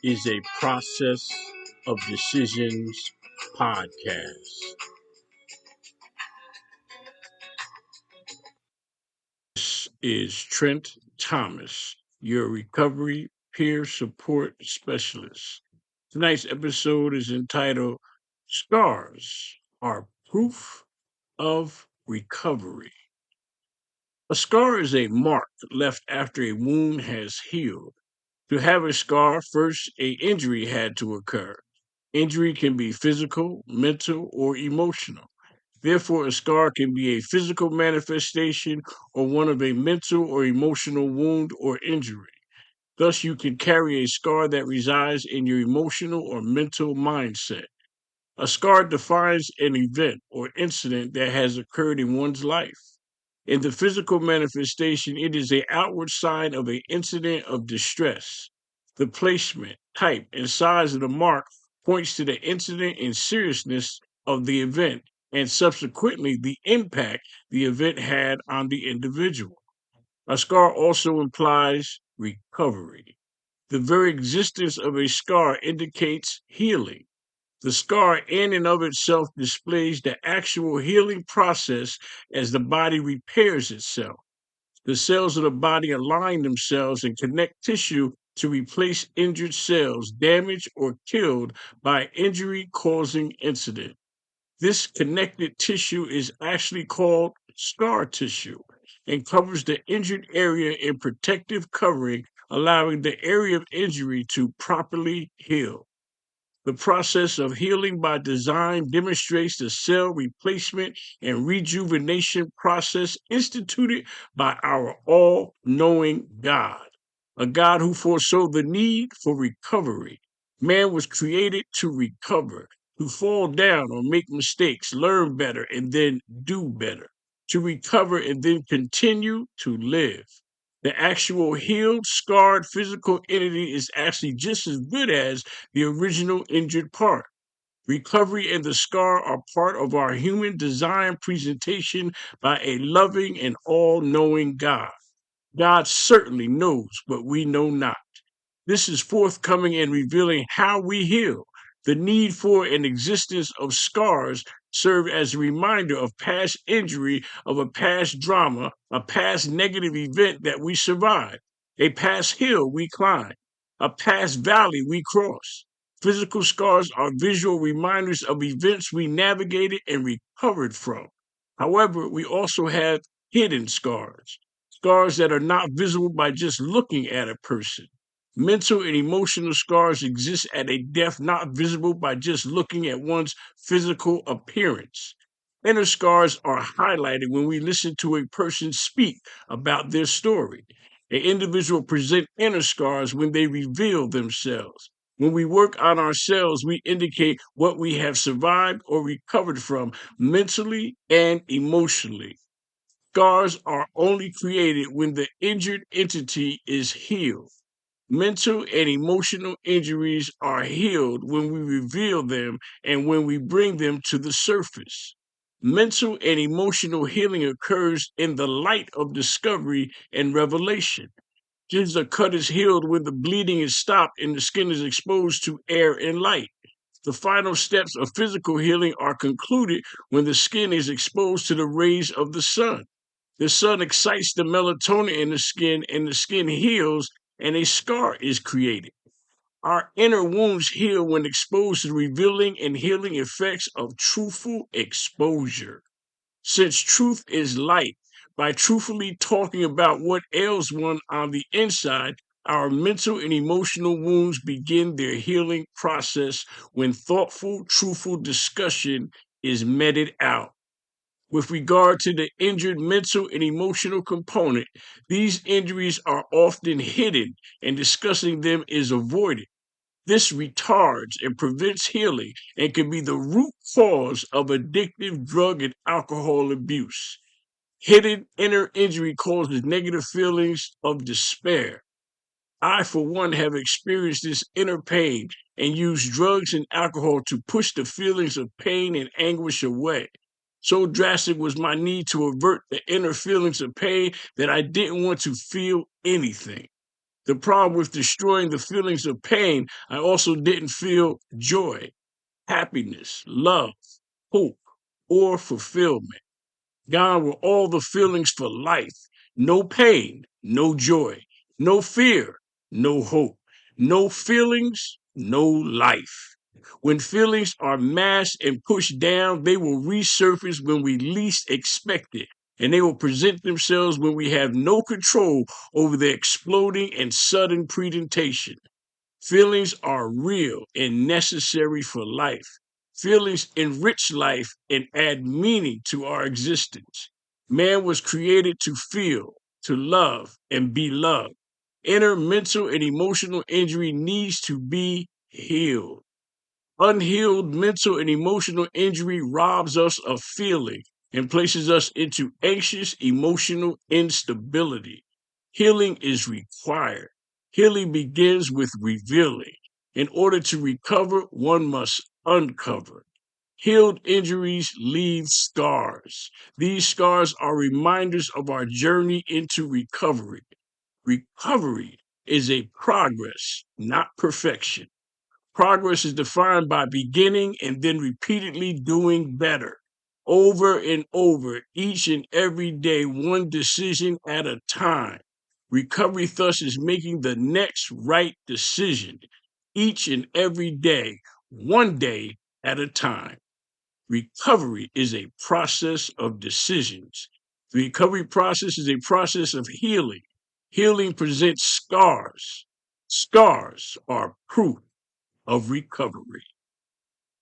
is a process of decisions podcast. This is Trent Thomas, your recovery peer support specialist. Tonight's episode is entitled Scars Are Proof of Recovery. A scar is a mark left after a wound has healed. To have a scar, first a injury had to occur. Injury can be physical, mental, or emotional. Therefore, a scar can be a physical manifestation or one of a mental or emotional wound or injury. Thus, you can carry a scar that resides in your emotional or mental mindset. A scar defines an event or incident that has occurred in one's life. In the physical manifestation, it is an outward sign of an incident of distress. The placement, type, and size of the mark points to the incident and seriousness of the event, and subsequently the impact the event had on the individual. A scar also implies recovery. The very existence of a scar indicates healing. The scar in and of itself displays the actual healing process as the body repairs itself. The cells of the body align themselves and connect tissue to replace injured cells damaged or killed by injury causing incident. This connected tissue is actually called scar tissue and covers the injured area in protective covering, allowing the area of injury to properly heal. The process of healing by design demonstrates the cell replacement and rejuvenation process instituted by our all knowing God, a God who foresaw the need for recovery. Man was created to recover, to fall down or make mistakes, learn better, and then do better, to recover and then continue to live. The actual healed, scarred physical entity is actually just as good as the original injured part. Recovery and the scar are part of our human design presentation by a loving and all knowing God. God certainly knows what we know not. This is forthcoming and revealing how we heal. The need for and existence of scars serve as a reminder of past injury, of a past drama, a past negative event that we survived, a past hill we climbed, a past valley we crossed. Physical scars are visual reminders of events we navigated and recovered from. However, we also have hidden scars, scars that are not visible by just looking at a person. Mental and emotional scars exist at a depth not visible by just looking at one's physical appearance. Inner scars are highlighted when we listen to a person speak about their story. An individual present inner scars when they reveal themselves. When we work on ourselves, we indicate what we have survived or recovered from mentally and emotionally. Scars are only created when the injured entity is healed. Mental and emotional injuries are healed when we reveal them and when we bring them to the surface. Mental and emotional healing occurs in the light of discovery and revelation. Just a cut is healed when the bleeding is stopped and the skin is exposed to air and light. The final steps of physical healing are concluded when the skin is exposed to the rays of the sun. The sun excites the melatonin in the skin, and the skin heals, and a scar is created. Our inner wounds heal when exposed to the revealing and healing effects of truthful exposure. Since truth is light, by truthfully talking about what ails one on the inside, our mental and emotional wounds begin their healing process when thoughtful, truthful discussion is meted out. With regard to the injured mental and emotional component, these injuries are often hidden and discussing them is avoided. This retards and prevents healing and can be the root cause of addictive drug and alcohol abuse. Hidden inner injury causes negative feelings of despair. I, for one, have experienced this inner pain and used drugs and alcohol to push the feelings of pain and anguish away. So drastic was my need to avert the inner feelings of pain that I didn't want to feel anything. The problem with destroying the feelings of pain, I also didn't feel joy, happiness, love, hope, or fulfillment. Gone were all the feelings for life. No pain, no joy, no fear, no hope, no feelings, no life. When feelings are masked and pushed down, they will resurface when we least expect it, and they will present themselves when we have no control over their exploding and sudden presentation. Feelings are real and necessary for life. Feelings enrich life and add meaning to our existence. Man was created to feel, to love, and be loved. Inner mental and emotional injury needs to be healed. Unhealed mental and emotional injury robs us of feeling and places us into anxious emotional instability. Healing is required. Healing begins with revealing. In order to recover, one must uncover. Healed injuries leave scars. These scars are reminders of our journey into recovery. Recovery is a progress, not perfection. Progress is defined by beginning and then repeatedly doing better. Over and over, each and every day, one decision at a time. Recovery thus is making the next right decision each and every day, one day at a time. Recovery is a process of decisions. The recovery process is a process of healing. Healing presents scars. Scars are proof of recovery.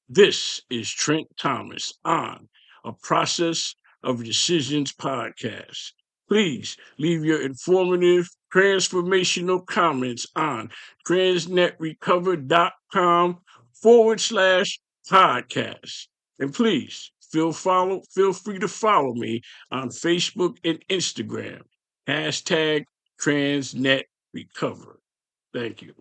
This is Trent Thomas on a Process of Decisions podcast. Please leave your informative, transformational comments on transnetrecover.com/podcast. And please feel free to follow me on Facebook and Instagram. #TransNetRecover. Thank you.